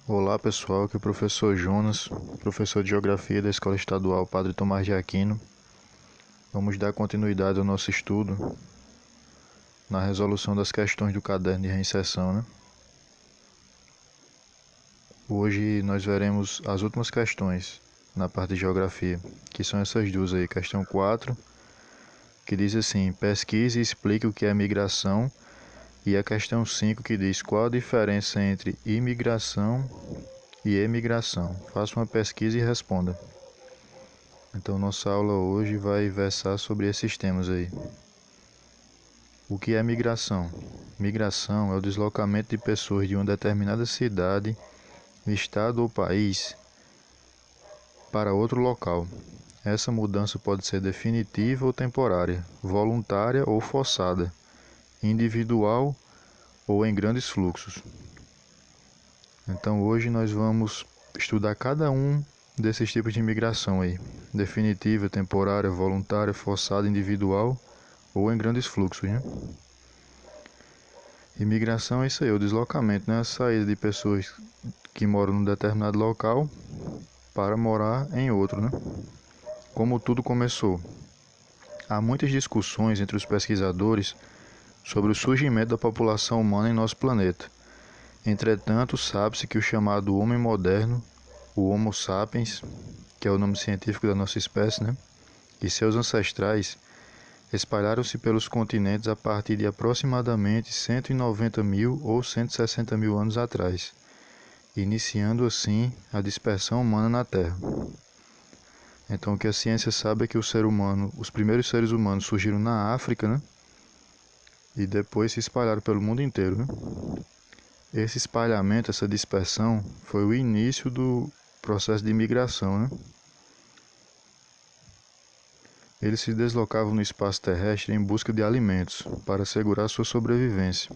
Olá pessoal, aqui é o professor Jonas, professor de Geografia da Escola Estadual Padre Tomás de Aquino. Vamos dar continuidade ao nosso estudo na resolução das questões do caderno de reinserção, né? Hoje nós veremos as últimas questões na parte de Geografia, que são essas duas aí, questão 4, que diz assim: pesquise e explique o que é migração, e a questão 5, que diz qual a diferença entre imigração e emigração. Faça uma pesquisa e responda. Então, nossa aula hoje vai versar sobre esses temas aí. O que é migração? Migração é o deslocamento de pessoas de uma determinada cidade, estado ou país para outro local. Essa mudança pode ser definitiva ou temporária, voluntária ou forçada, individual ou em grandes fluxos. Então, hoje nós vamos estudar cada um desses tipos de migração aí: definitiva, temporária, voluntária, forçada, individual ou em grandes fluxos, né? Imigração é isso aí, o deslocamento, né? A saída de pessoas que moram num determinado local para morar em outro, né? Como tudo começou? Há muitas discussões entre os pesquisadores sobre o surgimento da população humana em nosso planeta. Entretanto, sabe-se que o chamado homem moderno, o Homo sapiens, que é o nome científico da nossa espécie, né? E seus ancestrais espalharam-se pelos continentes a partir de aproximadamente 190 mil ou 160 mil anos atrás, iniciando assim a dispersão humana na Terra. Então, o que a ciência sabe é que os primeiros seres humanos surgiram na África, né? E depois se espalharam pelo mundo inteiro, né? Esse espalhamento, essa dispersão, foi o início do processo de imigração, né? Eles se deslocavam no espaço terrestre em busca de alimentos, para assegurar sua sobrevivência.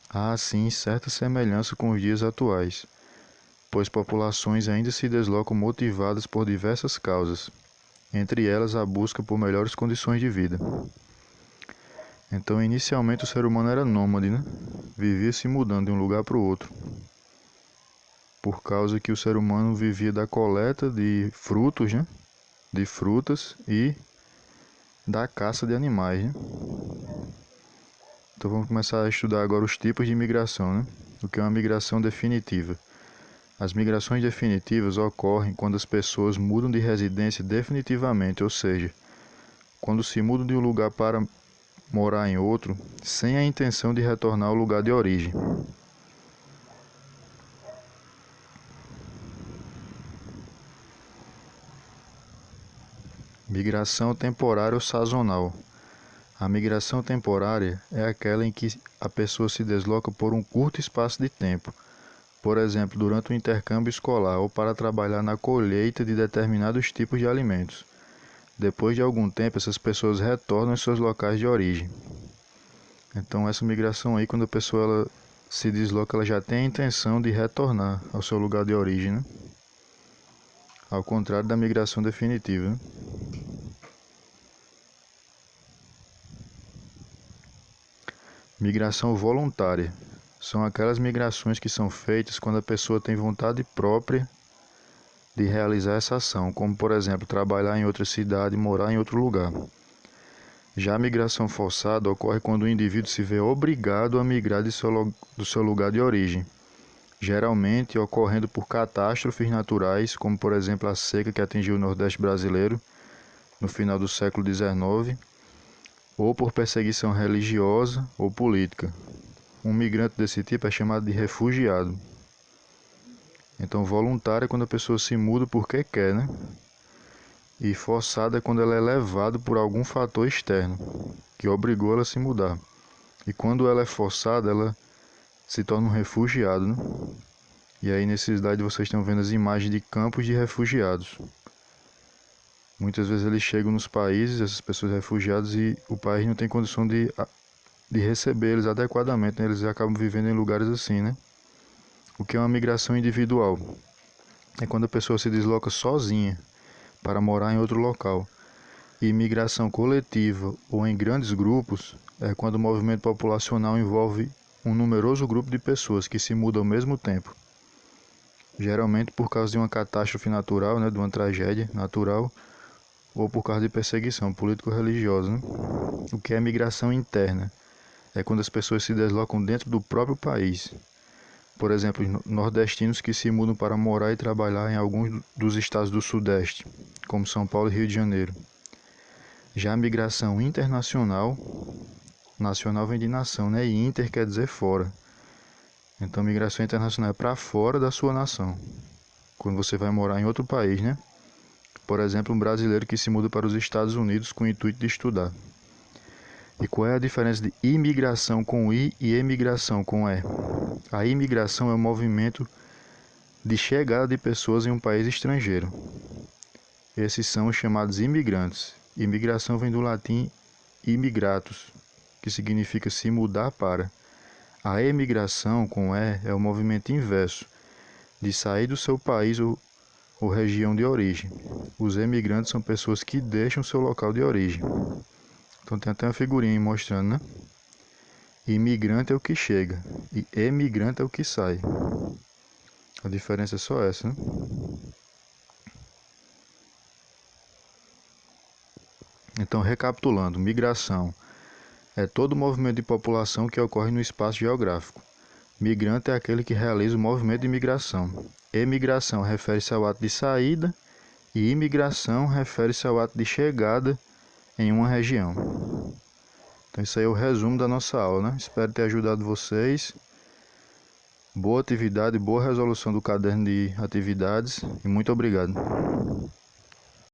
Há, assim, certa semelhança com os dias atuais, pois populações ainda se deslocam motivadas por diversas causas, entre elas a busca por melhores condições de vida. Então, inicialmente o ser humano era nômade, né? Vivia se mudando de um lugar para o outro, por causa que o ser humano vivia da coleta de frutos, né? De frutas e da caça de animais, né? Então vamos começar a estudar agora os tipos de migração, né? O que é uma migração definitiva? As migrações definitivas ocorrem quando as pessoas mudam de residência definitivamente, ou seja, quando se mudam de um lugar para morar em outro, sem a intenção de retornar ao lugar de origem. Migração temporária ou sazonal. A migração temporária é aquela em que a pessoa se desloca por um curto espaço de tempo, por exemplo, durante um intercâmbio escolar ou para trabalhar na colheita de determinados tipos de alimentos. Depois de algum tempo, essas pessoas retornam aos seus locais de origem. Então, essa migração aí, quando a pessoa se desloca, ela já tem a intenção de retornar ao seu lugar de origem, né? Ao contrário da migração definitiva, né? Migração voluntária. São aquelas migrações que são feitas quando a pessoa tem vontade própria de realizar essa ação, como, por exemplo, trabalhar em outra cidade e morar em outro lugar. Já a migração forçada ocorre quando o indivíduo se vê obrigado a migrar do seu lugar de origem, geralmente ocorrendo por catástrofes naturais, como por exemplo a seca que atingiu o Nordeste brasileiro no final do século XIX, ou por perseguição religiosa ou política. Um migrante desse tipo é chamado de refugiado. Então, voluntária é quando a pessoa se muda porque quer, né? E forçada é quando ela é levada por algum fator externo, que obrigou ela a se mudar. E quando ela é forçada, ela se torna um refugiado, né? E aí nesse slide vocês estão vendo as imagens de campos de refugiados. Muitas vezes eles chegam nos países, essas pessoas refugiadas, e o país não tem condição de receber eles adequadamente, né? Eles acabam vivendo em lugares assim, né? O que é uma migração individual? É quando a pessoa se desloca sozinha para morar em outro local. E migração coletiva ou em grandes grupos é quando o movimento populacional envolve um numeroso grupo de pessoas que se mudam ao mesmo tempo. geralmente por causa de uma catástrofe natural, né, de uma tragédia natural, ou por causa de perseguição político-religiosa. Né? O que é migração interna? É quando as pessoas se deslocam dentro do próprio país. Por exemplo, nordestinos que se mudam para morar e trabalhar em alguns dos estados do Sudeste, como São Paulo e Rio de Janeiro. Já a migração internacional, nacional vem de nação, né? E inter quer dizer fora. Então, migração internacional é para fora da sua nação. Quando você vai morar em outro país, né? Por exemplo, um brasileiro que se muda para os Estados Unidos com o intuito de estudar. E qual é a diferença de imigração com I e emigração com E? A imigração é o movimento de chegada de pessoas em um país estrangeiro. Esses são os chamados imigrantes. Imigração vem do latim imigratus, que significa se mudar para. A emigração com E é o movimento inverso, de sair do seu país ou região de origem. Os emigrantes são pessoas que deixam seu local de origem. Então tem até uma figurinha aí mostrando, né? Imigrante é o que chega e emigrante é o que sai. A diferença é só essa, né? Então, recapitulando, migração é todo movimento de população que ocorre no espaço geográfico. Migrante é aquele que realiza o movimento de migração. Emigração refere-se ao ato de saída e imigração refere-se ao ato de chegada em uma região. Então, isso aí é o resumo da nossa aula, né? Espero ter ajudado vocês. Boa atividade, boa resolução do caderno de atividades e muito obrigado.